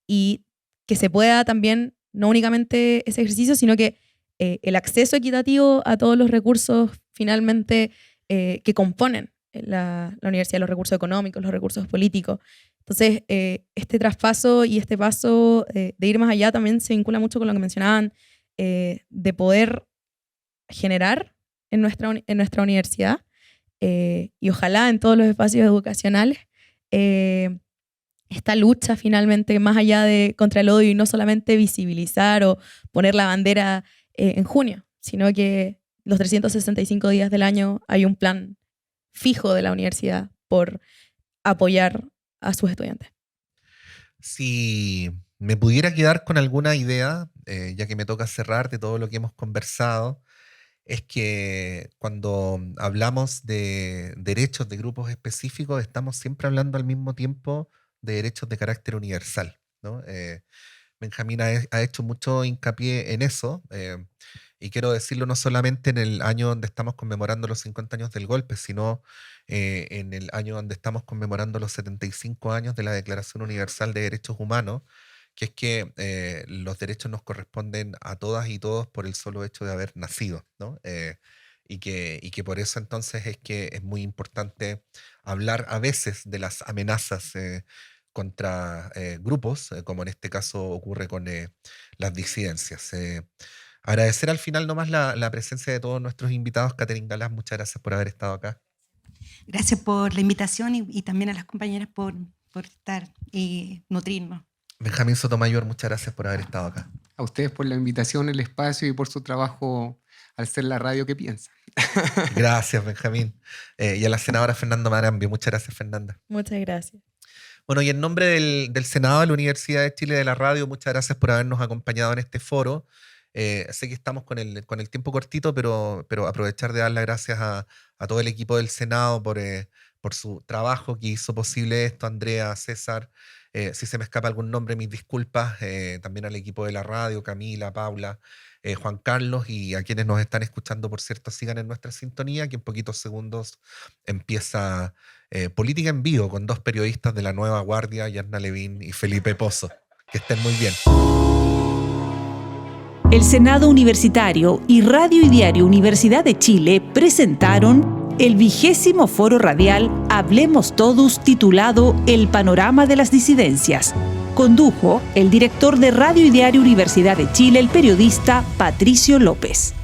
y que se pueda también, no únicamente ese ejercicio, sino que el acceso equitativo a todos los recursos finalmente que componen la universidad, los recursos económicos, los recursos políticos. Entonces, este traspaso y este paso de ir más allá también se vincula mucho con lo que mencionaban, de poder generar en nuestra universidad y ojalá en todos los espacios educacionales esta lucha finalmente más allá de contra el odio, y no solamente visibilizar o poner la bandera en junio, sino que los 365 días del año hay un plan fijo de la universidad por apoyar a sus estudiantes. Si me pudiera quedar con alguna idea, ya que me toca cerrar de todo lo que hemos conversado, es que cuando hablamos de derechos de grupos específicos, estamos siempre hablando al mismo tiempo de derechos de carácter universal, ¿no? Benjamín ha hecho mucho hincapié en eso, y quiero decirlo no solamente en el año donde estamos conmemorando los 50 años del golpe, sino en el año donde estamos conmemorando los 75 años de la Declaración Universal de Derechos Humanos, que es que los derechos nos corresponden a todas y todos por el solo hecho de haber nacido, ¿no? Y que por eso entonces es que es muy importante hablar a veces de las amenazas contra grupos, como en este caso ocurre con las disidencias. Agradecer al final nomás la presencia de todos nuestros invitados. Catherine Galás, muchas gracias por haber estado acá. Gracias por la invitación y también a las compañeras por estar y nutrirnos. Benjamín Sotomayor, muchas gracias por haber estado acá. A ustedes por la invitación, el espacio y por su trabajo al ser la radio que piensa. Gracias, Benjamín. Y a la senadora Fernanda Marambio. Muchas gracias, Fernanda. Muchas gracias. Bueno, y en nombre del Senado de la Universidad de Chile de la Radio, muchas gracias por habernos acompañado en este foro. Sé que estamos con el tiempo cortito, pero aprovechar de dar las gracias a todo el equipo del Senado por su trabajo que hizo posible esto. Andrea, César, si se me escapa algún nombre, mis disculpas. También al equipo de la radio, Camila, Paula, Juan Carlos, y a quienes nos están escuchando, por cierto, sigan en nuestra sintonía, que en poquitos segundos empieza Política en Vivo con dos periodistas de La Nueva Guardia, Yarna Levín y Felipe Pozo. Que estén muy bien. El Senado Universitario y Radio y Diario Universidad de Chile presentaron el 20º Foro Radial Hablemos Todos, titulado El Panorama de las Disidencias. Condujo el director de Radio y Diario Universidad de Chile, el periodista Patricio López.